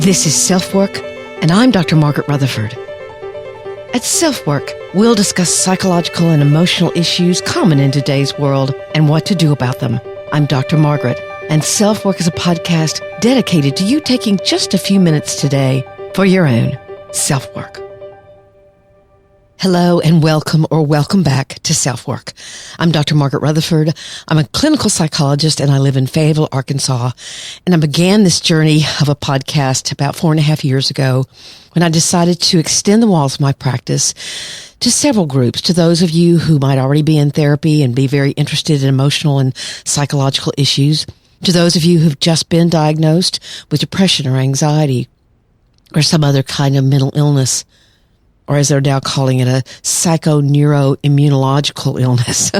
This is SelfWork, and I'm Dr. Margaret Rutherford. At SelfWork, we'll discuss psychological and emotional issues common in today's world and what to do about them. I'm Dr. Margaret, and SelfWork is a podcast dedicated to you taking just a few minutes today for your own self-work. Hello and welcome back to SelfWork. I'm Dr. Margaret Rutherford. I'm a clinical psychologist and I live in Fayetteville, Arkansas. And I began this journey of a podcast about 4.5 years ago when I decided to extend the walls of my practice to several groups, to those of you who might already be in therapy and be very interested in emotional and psychological issues, to those of you who've just been diagnosed with depression or anxiety or some other kind of mental illness, or as they're now calling it, a psychoneuroimmunological illness.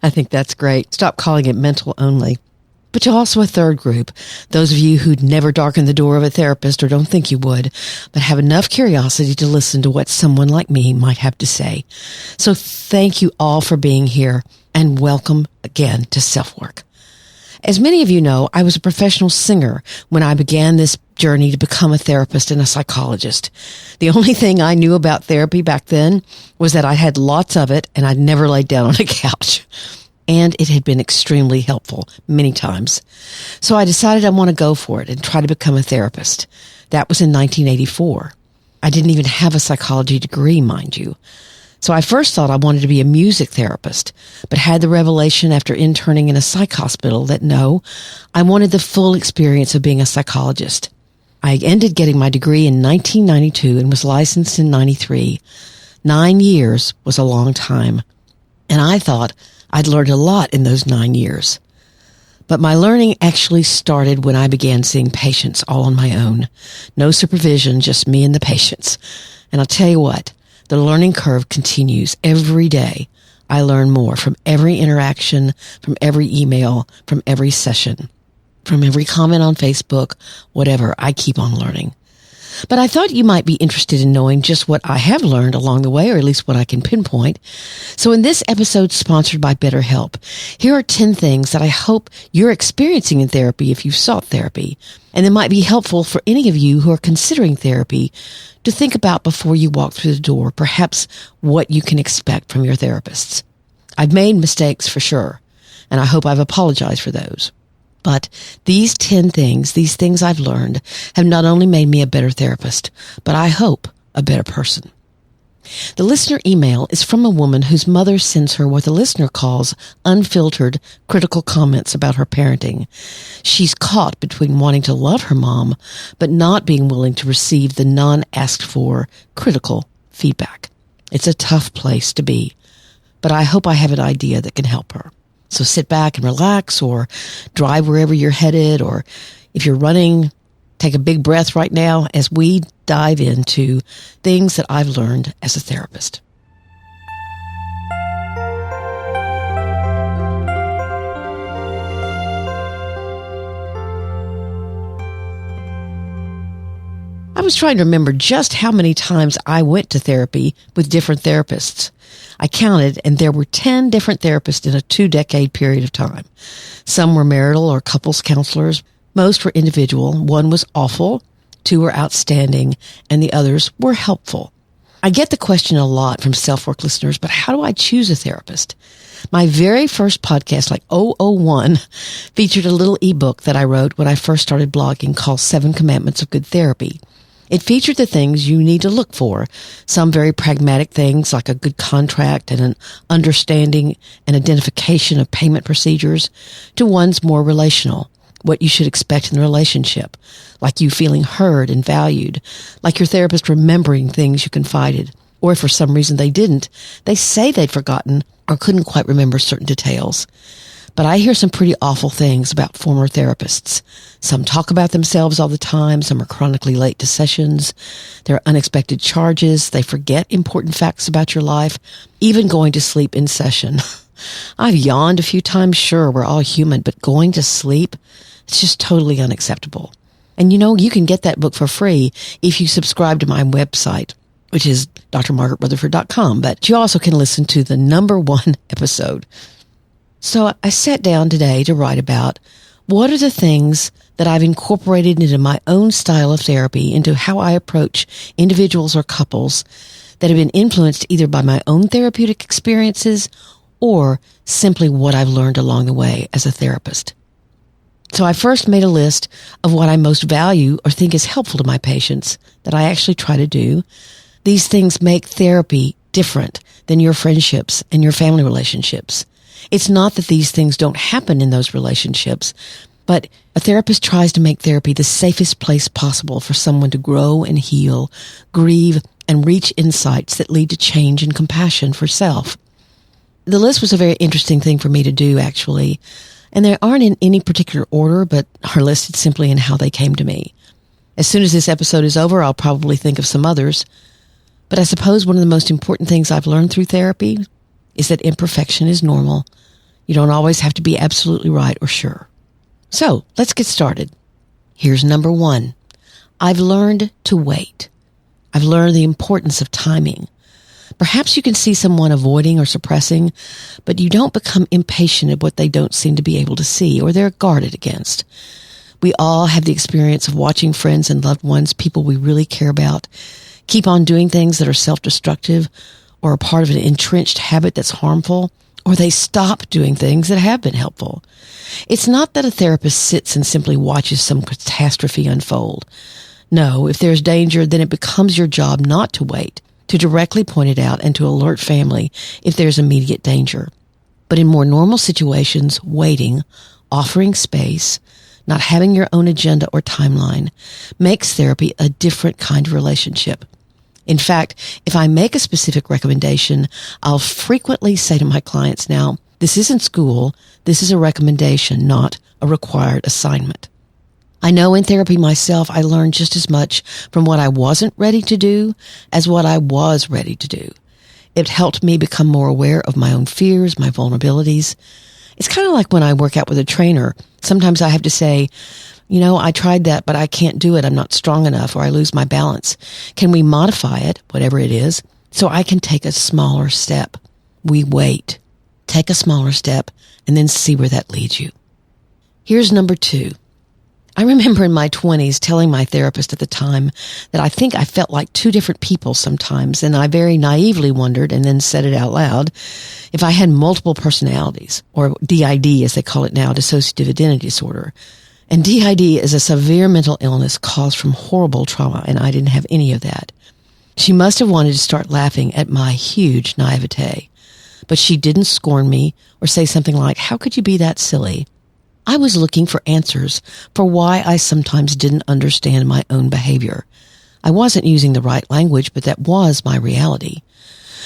I think that's great. Stop calling it mental only. But you're also a third group, those of you who'd never darkened the door of a therapist or don't think you would, but have enough curiosity to listen to what someone like me might have to say. So thank you all for being here, and welcome again to SelfWork. As many of you know, I was a professional singer when I began this journey to become a therapist and a psychologist. The only thing I knew about therapy back then was that I had lots of it and I'd never laid down on a couch. And it had been extremely helpful many times. So I decided I want to go for it and try to become a therapist. That was in 1984. I didn't even have a psychology degree, mind you. So I first thought I wanted to be a music therapist, but had the revelation after interning in a psych hospital that no, I wanted the full experience of being a psychologist. I ended getting my degree in 1992 and was licensed in 93. 9 years was a long time, and I thought I'd learned a lot in those 9 years. But my learning actually started when I began seeing patients all on my own. No supervision, just me and the patients. And I'll tell you what, the learning curve continues every day. I learn more from every interaction, from every email, from every session, from every comment on Facebook, whatever. I keep on learning. But I thought you might be interested in knowing just what I have learned along the way, or at least what I can pinpoint. So in this episode sponsored by BetterHelp, here are 10 things that I hope you're experiencing in therapy if you've sought therapy, and that might be helpful for any of you who are considering therapy to think about before you walk through the door, perhaps what you can expect from your therapists. I've made mistakes for sure, and I hope I've apologized for those. But these 10 things, these things I've learned, have not only made me a better therapist, but I hope a better person. The listener email is from a woman whose mother sends her what the listener calls unfiltered, critical comments about her parenting. She's caught between wanting to love her mom, but not being willing to receive the non-asked for critical feedback. It's a tough place to be, but I hope I have an idea that can help her. So sit back and relax, or drive wherever you're headed, or if you're running, take a big breath right now as we dive into things that I've learned as a therapist. I was trying to remember just how many times I went to therapy with different therapists. I counted, and there were 10 different therapists in a 2-decade period of time. Some were marital or couples counselors. Most were individual. One was awful, 2 were outstanding, and the others were helpful. I get the question a lot from SelfWork listeners, but how do I choose a therapist? My very first podcast, like 001, featured a little ebook that I wrote when I first started blogging called 7 Commandments of Good Therapy. It featured the things you need to look for, some very pragmatic things like a good contract and an understanding and identification of payment procedures, to ones more relational, what you should expect in the relationship, like you feeling heard and valued, like your therapist remembering things you confided, or if for some reason they didn't, they say they'd forgotten or couldn't quite remember certain details. But I hear some pretty awful things about former therapists. Some talk about themselves all the time. Some are chronically late to sessions. There are unexpected charges. They forget important facts about your life, even going to sleep in session. I've yawned a few times. Sure, we're all human, but going to sleep, it's just totally unacceptable. And you know, you can get that book for free if you subscribe to my website, which is drmargaretrutherford.com. But you also can listen to the #1 episode. So I sat down today to write about What are the things that I've incorporated into my own style of therapy, into how I approach individuals or couples that have been influenced either by my own therapeutic experiences or simply what I've learned along the way as a therapist? So I first made a list of what I most value or think is helpful to my patients that I actually try to do. These things make therapy different than your friendships and your family relationships. It's not that these things don't happen in those relationships, but a therapist tries to make therapy the safest place possible for someone to grow and heal, grieve, and reach insights that lead to change and compassion for self. The list was a very interesting thing for me to do, actually. And they aren't in any particular order, but are listed simply in how they came to me. As soon as this episode is over, I'll probably think of some others. But I suppose one of the most important things I've learned through therapy is that imperfection is normal. You don't always have to be absolutely right or sure. So let's get started. Here's number 1. I've learned to wait. I've learned the importance of timing. Perhaps you can see someone avoiding or suppressing, but you don't become impatient at what they don't seem to be able to see or they're guarded against. We all have the experience of watching friends and loved ones, people we really care about, keep on doing things that are self-destructive or a part of an entrenched habit that's harmful, or they stop doing things that have been helpful. It's not that a therapist sits and simply watches some catastrophe unfold. No, if there's danger, then it becomes your job not to wait, to directly point it out and to alert family if there's immediate danger. But in more normal situations, waiting, offering space, not having your own agenda or timeline, makes therapy a different kind of relationship. In fact, if I make a specific recommendation, I'll frequently say to my clients now, this isn't school, this is a recommendation, not a required assignment. I know in therapy myself, I learned just as much from what I wasn't ready to do as what I was ready to do. It helped me become more aware of my own fears, my vulnerabilities. It's kind of like when I work out with a trainer. Sometimes I have to say, I tried that, but I can't do it. I'm not strong enough, or I lose my balance. Can we modify it, whatever it is, so I can take a smaller step? We wait, take a smaller step, and then see where that leads you. Here's number 2. I remember in my 20s telling my therapist at the time that I think I felt like 2 different people sometimes, and I very naively wondered, and then said it out loud, if I had multiple personalities, or DID as they call it now, dissociative identity disorder. And DID is a severe mental illness caused from horrible trauma, and I didn't have any of that. She must have wanted to start laughing at my huge naivete, but she didn't scorn me or say something like, how could you be that silly? I was looking for answers for why I sometimes didn't understand my own behavior. I wasn't using the right language, but that was my reality.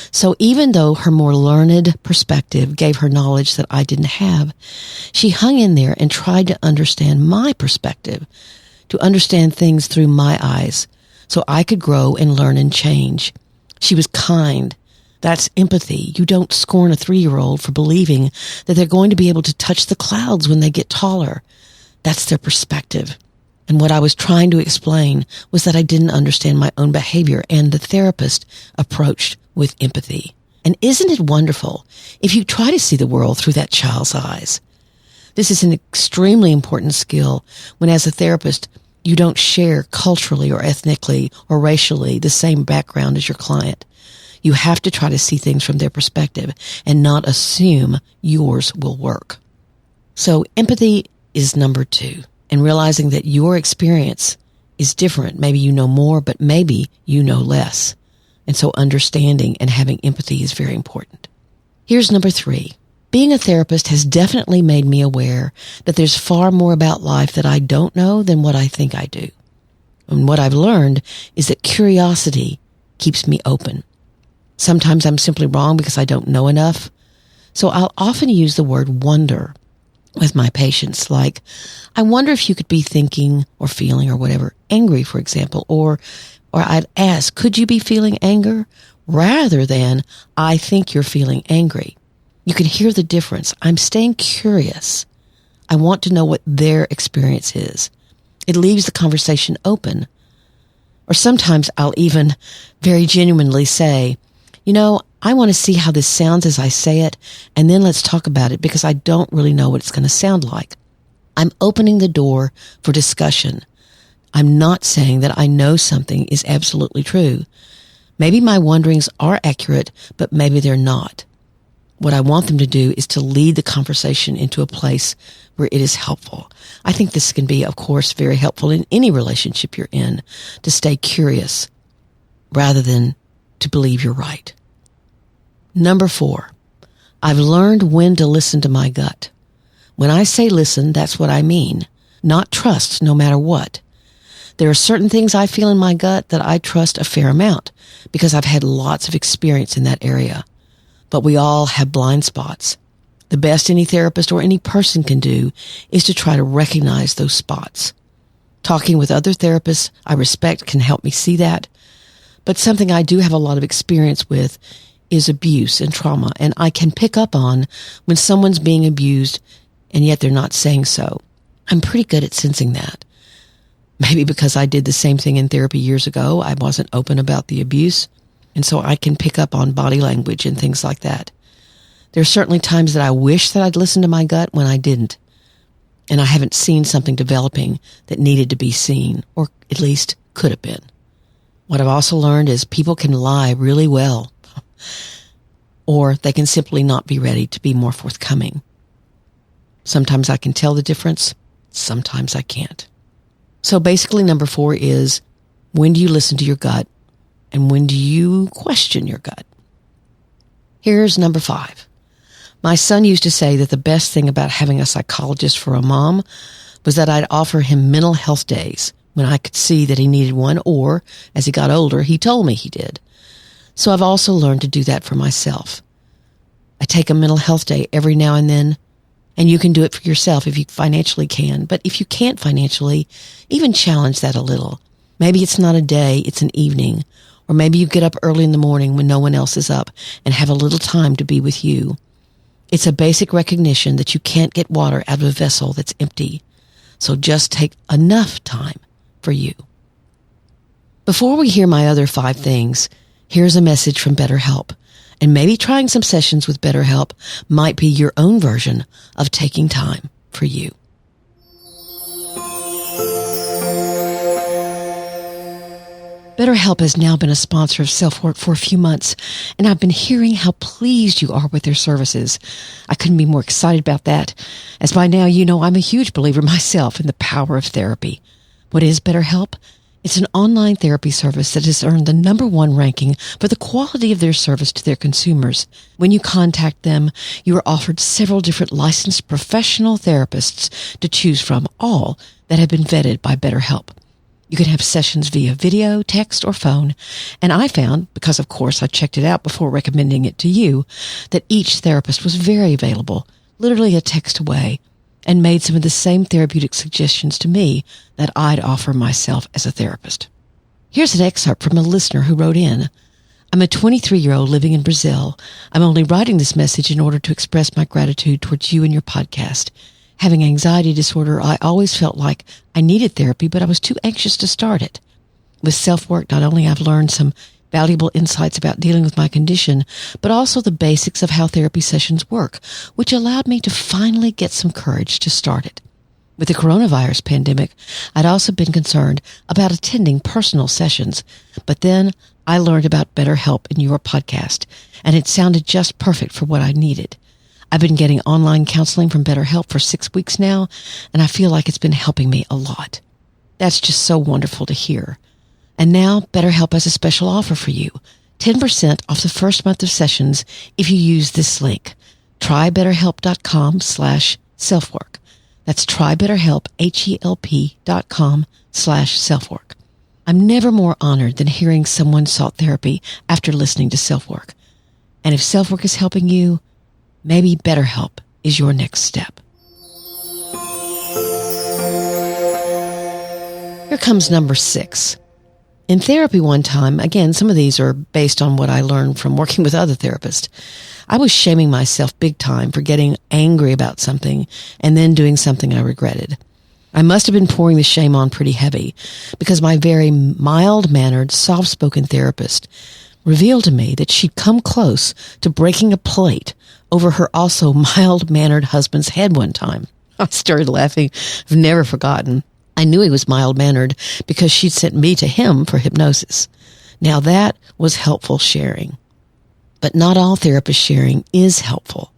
So even though her more learned perspective gave her knowledge that I didn't have, she hung in there and tried to understand my perspective, to understand things through my eyes, so I could grow and learn and change. She was kind. That's empathy. You don't scorn a 3-year-old for believing that they're going to be able to touch the clouds when they get taller. That's their perspective. And what I was trying to explain was that I didn't understand my own behavior, and the therapist approached with empathy. And isn't it wonderful if you try to see the world through that child's eyes? This is an extremely important skill when, as a therapist, you don't share culturally or ethnically or racially the same background as your client. You have to try to see things from their perspective and not assume yours will work. So empathy is number 2, and realizing that your experience is different. Maybe you know more, but maybe you know less. And so understanding and having empathy is very important. Here's number 3. Being a therapist has definitely made me aware that there's far more about life that I don't know than what I think I do. And what I've learned is that curiosity keeps me open. Sometimes I'm simply wrong because I don't know enough. So I'll often use the word wonder with my patients, like, I wonder if you could be thinking or feeling or whatever, angry, for example, or I'd ask, could you be feeling anger? Rather than, I think you're feeling angry. You can hear the difference. I'm staying curious. I want to know what their experience is. It leaves the conversation open. Or sometimes I'll even very genuinely say, I want to see how this sounds as I say it, and then let's talk about it because I don't really know what it's going to sound like. I'm opening the door for discussion. I'm not saying that I know something is absolutely true. Maybe my wonderings are accurate, but maybe they're not. What I want them to do is to lead the conversation into a place where it is helpful. I think this can be, of course, very helpful in any relationship you're in, to stay curious rather than to believe you're right. Number 4, I've learned when to listen to my gut. When I say listen, that's what I mean, not trust no matter what. There are certain things I feel in my gut that I trust a fair amount because I've had lots of experience in that area. But we all have blind spots. The best any therapist or any person can do is to try to recognize those spots. Talking with other therapists I respect can help me see that. But something I do have a lot of experience with is abuse and trauma, and I can pick up on when someone's being abused and yet they're not saying so. I'm pretty good at sensing that. Maybe because I did the same thing in therapy years ago. I wasn't open about the abuse. And so I can pick up on body language and things like that. There are certainly times that I wish that I'd listened to my gut when I didn't. And I haven't seen something developing that needed to be seen, or at least could have been. What I've also learned is people can lie really well, or they can simply not be ready to be more forthcoming. Sometimes I can tell the difference. Sometimes I can't. So basically, number 4 is, when do you listen to your gut? And when do you question your gut? Here's number 5. My son used to say that the best thing about having a psychologist for a mom was that I'd offer him mental health days when I could see that he needed one, or, as he got older, he told me he did. So I've also learned to do that for myself. I take a mental health day every now and then, and you can do it for yourself if you financially can. But if you can't financially, even challenge that a little. Maybe it's not a day, it's an evening. Or maybe you get up early in the morning when no one else is up and have a little time to be with you. It's a basic recognition that you can't get water out of a vessel that's empty. So just take enough time for you. Before we hear my other 5 things, here's a message from BetterHelp. And maybe trying some sessions with BetterHelp might be your own version of taking time for you. BetterHelp has now been a sponsor of SelfWork for a few months, and I've been hearing how pleased you are with their services. I couldn't be more excited about that, as by now you know I'm a huge believer myself in the power of therapy. What is BetterHelp? It's an online therapy service that has earned the number 1 ranking for the quality of their service to their consumers. When you contact them, you are offered several different licensed professional therapists to choose from, all that have been vetted by BetterHelp. You can have sessions via video, text, or phone. And I found, because of course I checked it out before recommending it to you, that each therapist was very available, literally a text away, and made some of the same therapeutic suggestions to me that I'd offer myself as a therapist. Here's an excerpt from a listener who wrote in. I'm a 23-year-old living in Brazil. I'm only writing this message in order to express my gratitude towards you and your podcast. Having anxiety disorder, I always felt like I needed therapy, but I was too anxious to start it. With SelfWork, not only I've learned some valuable insights about dealing with my condition, but also the basics of how therapy sessions work, which allowed me to finally get some courage to start it. With the coronavirus pandemic, I'd also been concerned about attending personal sessions, but then I learned about BetterHelp in your podcast, and it sounded just perfect for what I needed. I've been getting online counseling from BetterHelp for 6 weeks now, and I feel like it's been helping me a lot. That's just so wonderful to hear. And now BetterHelp has a special offer for you. 10% off the first month of sessions if you use this link. TryBetterHelp.com/selfwork. That's TryBetterHelp, HELP.com/selfwork. I'm never more honored than hearing someone sought therapy after listening to SelfWork. And if SelfWork is helping you, maybe BetterHelp is your next step. Here comes number 6. In therapy one time, again, some of these are based on what I learned from working with other therapists, I was shaming myself big time for getting angry about something and then doing something I regretted. I must have been pouring the shame on pretty heavy because my very mild-mannered, soft-spoken therapist revealed to me that she'd come close to breaking a plate over her also mild-mannered husband's head one time. I started laughing. I've never forgotten. I knew he was mild-mannered because she'd sent me to him for hypnosis. Now that was helpful sharing. But not all therapist sharing is helpful.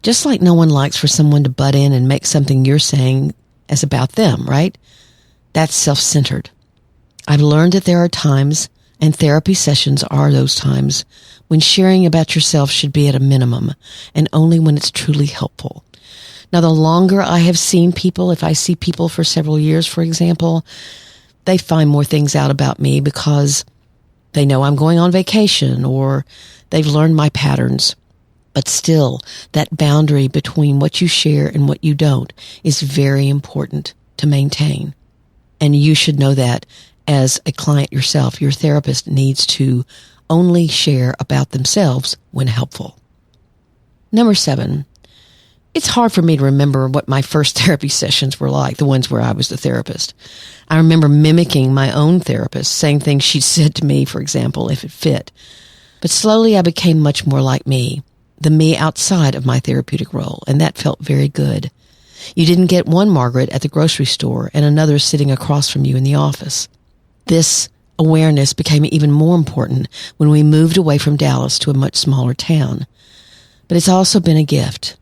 Just like no one likes for someone to butt in and make something you're saying as about them, right? That's self-centered. I've learned that there are times, and therapy sessions are those times, when sharing about yourself should be at a minimum, and only when it's truly helpful. Now, the longer I have seen people, if I see people for several years, for example, they find more things out about me because they know I'm going on vacation or they've learned my patterns. But still, that boundary between what you share and what you don't is very important to maintain. And you should know that as a client yourself. Your therapist needs to only share about themselves when helpful. Number 7, it's hard for me to remember what my first therapy sessions were like, the ones where I was the therapist. I remember mimicking my own therapist, saying things she'd said to me, for example, if it fit. But slowly I became much more like me, the me outside of my therapeutic role, and that felt very good. You didn't get one Margaret at the grocery store and another sitting across from you in the office. This awareness became even more important when we moved away from Dallas to a much smaller town. But it's also been a gift.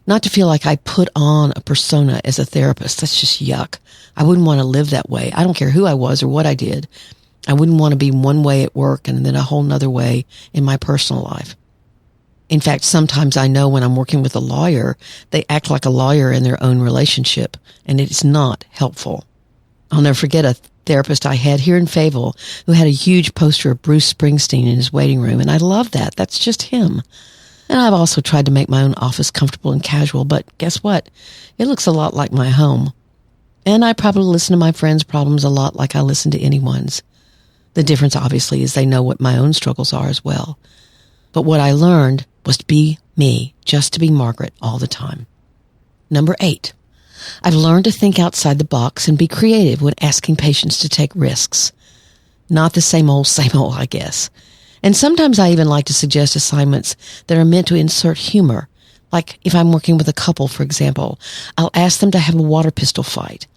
Not to feel like I put on a persona as a therapist. That's just yuck. I wouldn't want to live that way. I don't care who I was or what I did. I wouldn't want to be one way at work and then a whole nother way in my personal life. In fact, sometimes I know when I'm working with a lawyer, they act like a lawyer in their own relationship, and it is not helpful. I'll never forget a therapist I had here in Fayetteville who had a huge poster of Bruce Springsteen in his waiting room, and I love that. That's just him. And I've also tried to make my own office comfortable and casual, but guess what? It looks a lot like my home. And I probably listen to my friends' problems a lot like I listen to anyone's. The difference, obviously, is they know what my own struggles are as well. But what I learned was to be me, just to be Margaret all the time. Number 8, I've learned to think outside the box and be creative when asking patients to take risks. Not the same old, I guess. And sometimes I even like to suggest assignments that are meant to insert humor. Like if I'm working with a couple, for example, I'll ask them to have a water pistol fight.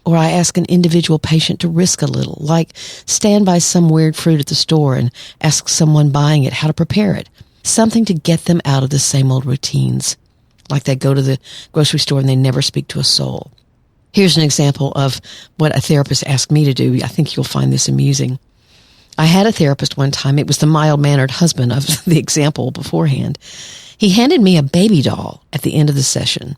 Or I ask an individual patient to risk a little, like stand by some weird fruit at the store and ask someone buying it how to prepare it. Something to get them out of the same old routines. Like they go to the grocery store and they never speak to a soul. Here's an example of what a therapist asked me to do. I think you'll find this amusing. I had a therapist one time. It was the mild-mannered husband of the example beforehand. He handed me a baby doll at the end of the session,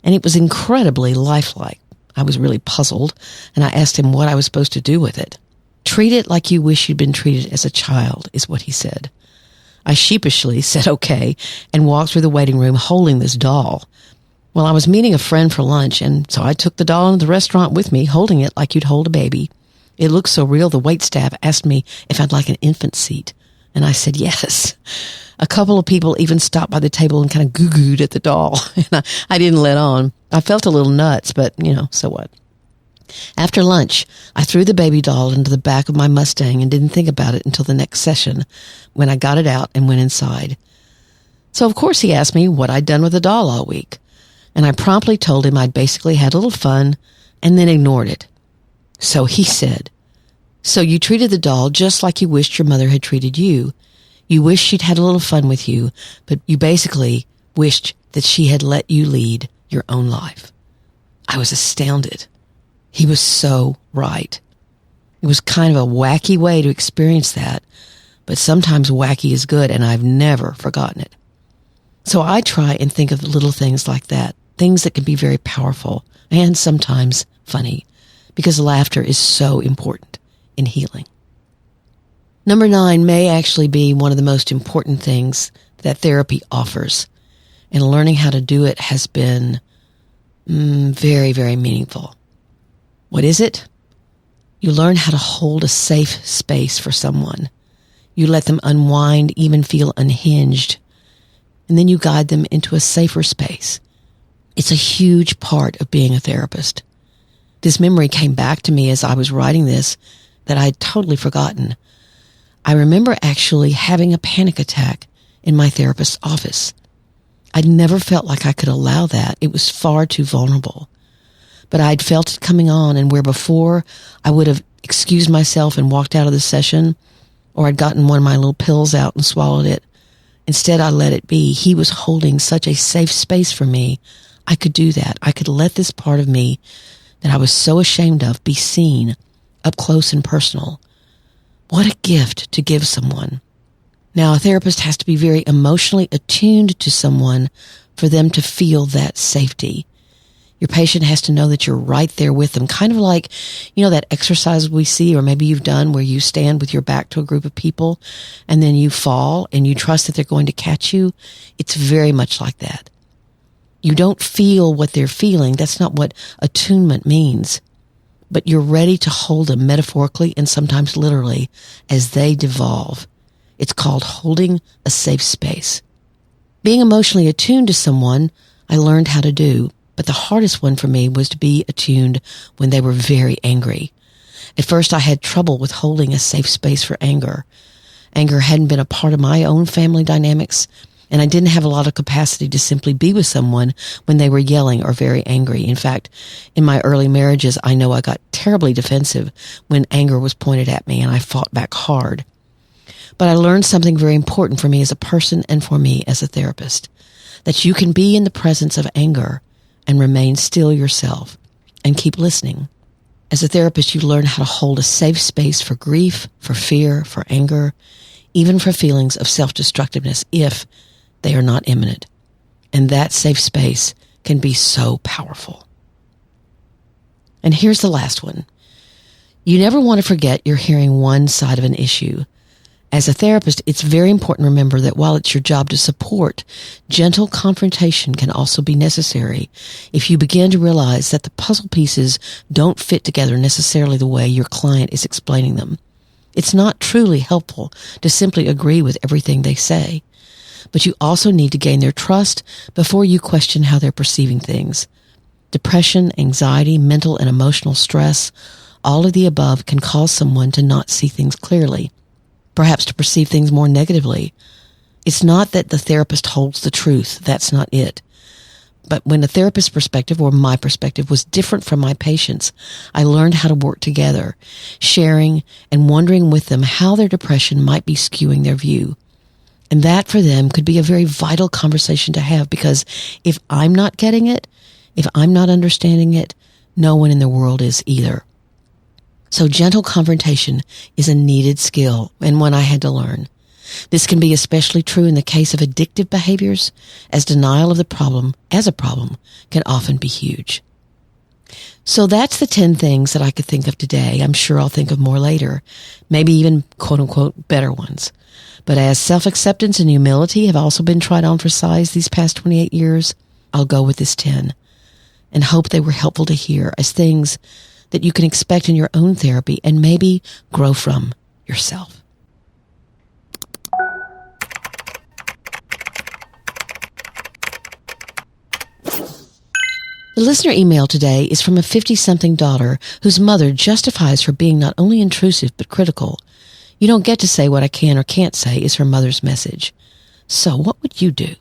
and it was incredibly lifelike. I was really puzzled, and I asked him what I was supposed to do with it. Treat it like you wish you'd been treated as a child, is what he said. I sheepishly said okay and walked through the waiting room holding this doll. Well, I was meeting a friend for lunch, and so I took the doll into the restaurant with me, holding it like you'd hold a baby. It looked so real, the waitstaff asked me if I'd like an infant seat, and I said yes. A couple of people even stopped by the table and kind of goo-gooed at the doll, and I didn't let on. I felt a little nuts, but, so what? After lunch, I threw the baby doll into the back of my Mustang and didn't think about it until the next session, when I got it out and went inside. So, of course, he asked me what I'd done with the doll all week, and I promptly told him I'd basically had a little fun and then ignored it. So he said, "So you treated the doll just like you wished your mother had treated you. You wished she'd had a little fun with you, but you basically wished that she had let you lead your own life." I was astounded. He was so right. It was kind of a wacky way to experience that, but sometimes wacky is good, and I've never forgotten it. So I try and think of little things like that, things that can be very powerful and sometimes funny, because laughter is so important in healing. Number 9 may actually be one of the most important things that therapy offers, and learning how to do it has been very, very meaningful. What is it? You learn how to hold a safe space for someone. You let them unwind, even feel unhinged, and then you guide them into a safer space. It's a huge part of being a therapist. This memory came back to me as I was writing this that I'd totally forgotten. I remember actually having a panic attack in my therapist's office. I'd never felt like I could allow that. It was far too vulnerable. But I'd felt it coming on, and where before I would have excused myself and walked out of the session, or I'd gotten one of my little pills out and swallowed it, instead I let it be. He was holding such a safe space for me. I could do that. I could let this part of me that I was so ashamed of be seen up close and personal. What a gift to give someone. Now, a therapist has to be very emotionally attuned to someone for them to feel that safety. Your patient has to know that you're right there with them, kind of like, that exercise we see, or maybe you've done where you stand with your back to a group of people and then you fall and you trust that they're going to catch you. It's very much like that. You don't feel what they're feeling. That's not what attunement means. But you're ready to hold them metaphorically and sometimes literally as they devolve. It's called holding a safe space. Being emotionally attuned to someone, I learned how to do. But the hardest one for me was to be attuned when they were very angry. At first, I had trouble with holding a safe space for anger. Anger hadn't been a part of my own family dynamics, and I didn't have a lot of capacity to simply be with someone when they were yelling or very angry. In fact, in my early marriages, I know I got terribly defensive when anger was pointed at me, and I fought back hard. But I learned something very important for me as a person and for me as a therapist, that you can be in the presence of anger and remain still yourself and keep listening. As a therapist, you learn how to hold a safe space for grief, for fear, for anger, even for feelings of self-destructiveness if they are not imminent. And that safe space can be so powerful. And here's the last one. You never want to forget you're hearing one side of an issue. As a therapist, it's very important to remember that while it's your job to support, gentle confrontation can also be necessary if you begin to realize that the puzzle pieces don't fit together necessarily the way your client is explaining them. It's not truly helpful to simply agree with everything they say, but you also need to gain their trust before you question how they're perceiving things. Depression, anxiety, mental and emotional stress, all of the above can cause someone to not see things clearly, perhaps to perceive things more negatively. It's not that the therapist holds the truth. That's not it. But when the therapist's perspective or my perspective was different from my patient's, I learned how to work together, sharing and wondering with them how their depression might be skewing their view. And that for them could be a very vital conversation to have, because if I'm not getting it, if I'm not understanding it, no one in the world is either. So gentle confrontation is a needed skill and one I had to learn. This can be especially true in the case of addictive behaviors, as denial of the problem as a problem can often be huge. So that's the 10 things that I could think of today. I'm sure I'll think of more later, maybe even quote-unquote better ones. But as self-acceptance and humility have also been tried on for size these past 28 years, I'll go with this 10 and hope they were helpful to hear as things that you can expect in your own therapy and maybe grow from yourself. The listener email today is from a 50-something daughter whose mother justifies her being not only intrusive but critical. You don't get to say what I can or can't say is her mother's message. So what would you do?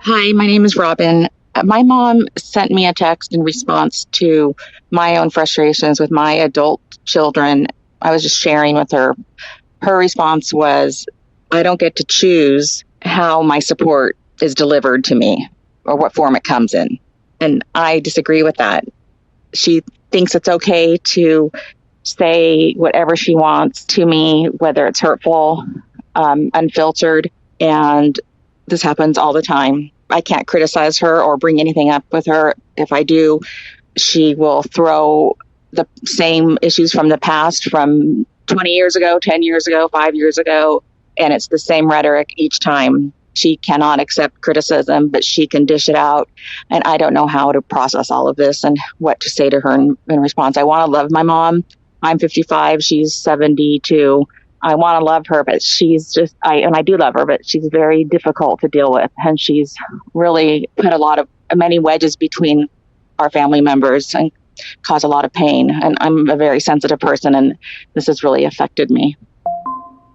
Hi, my name is Robin. My mom sent me a text in response to my own frustrations with my adult children. I was just sharing with her. Her response was, I don't get to choose how my support is delivered to me or what form it comes in. And I disagree with that. She thinks it's okay to say whatever she wants to me, whether it's hurtful, unfiltered, and this happens all the time. I can't criticize her or bring anything up with her. If I do, she will throw the same issues from the past, from 20 years ago, 10 years ago, 5 years ago, and it's the same rhetoric each time. She cannot accept criticism, but she can dish it out. And I don't know how to process all of this and what to say to her in response. I want to love my mom. I'm 55. She's 72. I want to love her, but she's just, I do love her, but she's very difficult to deal with. And she's really put many wedges between our family members and caused a lot of pain. And I'm a very sensitive person, and this has really affected me.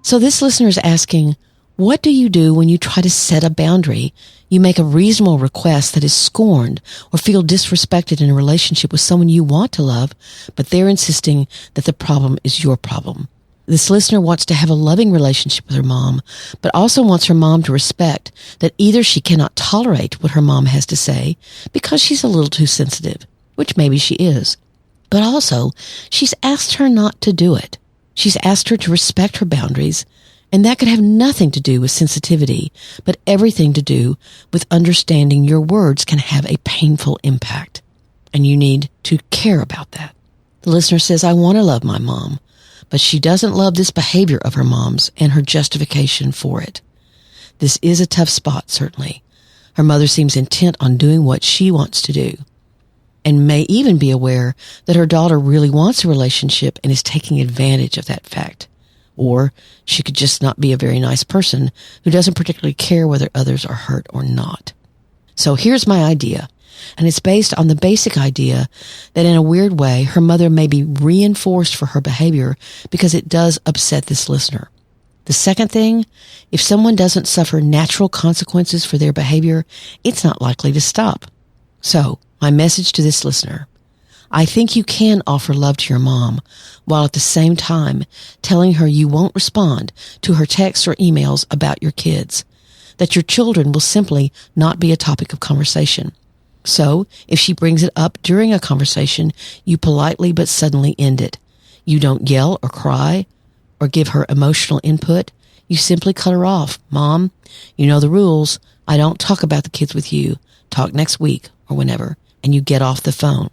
So this listener is asking, What do you do when you try to set a boundary? You make a reasonable request that is scorned or feel disrespected in a relationship with someone you want to love, but they're insisting that the problem is your problem. This listener wants to have a loving relationship with her mom, but also wants her mom to respect that either she cannot tolerate what her mom has to say because she's a little too sensitive, which maybe she is, but also she's asked her not to do it. She's asked her to respect her boundaries, and that could have nothing to do with sensitivity, but everything to do with understanding your words can have a painful impact, and you need to care about that. The listener says, I want to love my mom, but she doesn't love this behavior of her mom's and her justification for it. This is a tough spot, certainly. Her mother seems intent on doing what she wants to do, and may even be aware that her daughter really wants a relationship and is taking advantage of that fact. Or she could just not be a very nice person who doesn't particularly care whether others are hurt or not. So here's my idea, and it's based on the basic idea that in a weird way, her mother may be reinforced for her behavior because it does upset this listener. The second thing, if someone doesn't suffer natural consequences for their behavior, it's not likely to stop. So, my message to this listener, I think you can offer love to your mom while at the same time telling her you won't respond to her texts or emails about your kids, that your children will simply not be a topic of conversation. So, if she brings it up during a conversation, you politely but suddenly end it. You don't yell or cry or give her emotional input. You simply cut her off. Mom, you know the rules. I don't talk about the kids with you. Talk next week or whenever. And you get off the phone.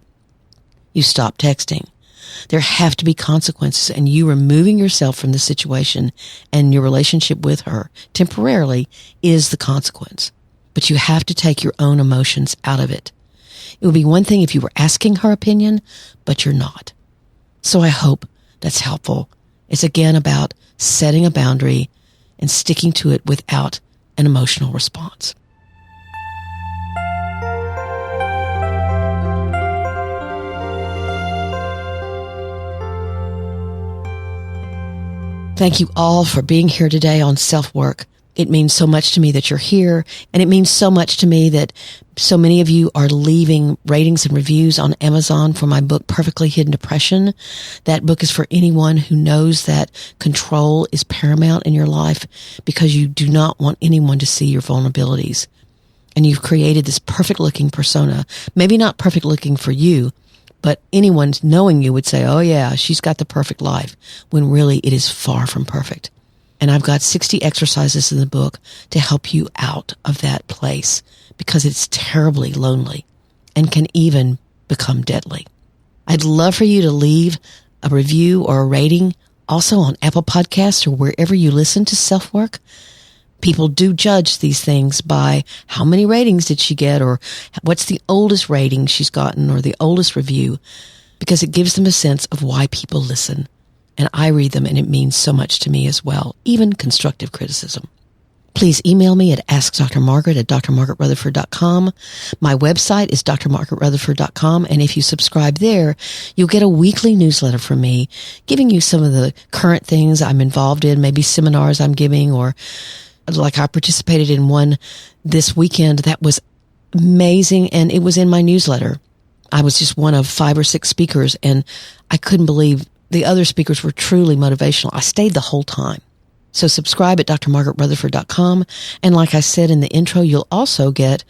You stop texting. There have to be consequences, and you removing yourself from the situation and your relationship with her temporarily is the consequence. But you have to take your own emotions out of it. It would be one thing if you were asking her opinion, but you're not. So I hope that's helpful. It's again about setting a boundary and sticking to it without an emotional response. Thank you all for being here today on SelfWork. It means so much to me that you're here, and it means so much to me that so many of you are leaving ratings and reviews on Amazon for my book, Perfectly Hidden Depression. That book is for anyone who knows that control is paramount in your life because you do not want anyone to see your vulnerabilities. And you've created this perfect looking persona, maybe not perfect looking for you, but anyone knowing you would say, oh yeah, she's got the perfect life, when really it is far from perfect. And I've got 60 exercises in the book to help you out of that place because it's terribly lonely and can even become deadly. I'd love for you to leave a review or a rating also on Apple Podcasts or wherever you listen to SelfWork. People do judge these things by how many ratings did she get or what's the oldest rating she's gotten or the oldest review, because it gives them a sense of why people listen. And I read them and it means so much to me as well, even constructive criticism. Please email me at askdrmargaret@drmargaretrutherford.com. My website is drmargaretrutherford.com, and if you subscribe there, you'll get a weekly newsletter from me giving you some of the current things I'm involved in, maybe seminars I'm giving, or like I participated in one this weekend that was amazing, and it was in my newsletter. I was just one of 5 or 6 speakers, and I couldn't believe the other speakers were truly motivational. I stayed the whole time. So subscribe at drmargaretrutherford.com. And like I said in the intro, you'll also get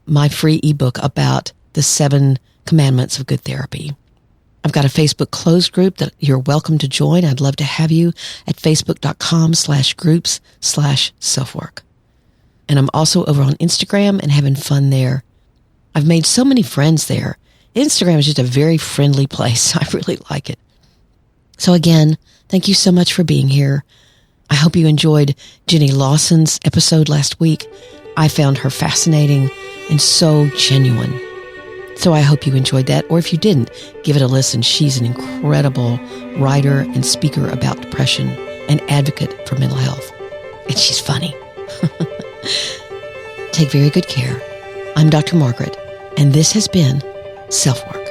my free ebook about the 7 commandments of good therapy. I've got a Facebook closed group that you're welcome to join. I'd love to have you at facebook.com/groups/selfwork. And I'm also over on Instagram and having fun there. I've made so many friends there. Instagram is just a very friendly place. I really like it. So again, thank you so much for being here. I hope you enjoyed Jenny Lawson's episode last week. I found her fascinating and so genuine. So I hope you enjoyed that. Or if you didn't, give it a listen. She's an incredible writer and speaker about depression and advocate for mental health. And she's funny. Take very good care. I'm Dr. Margaret, and this has been SelfWork.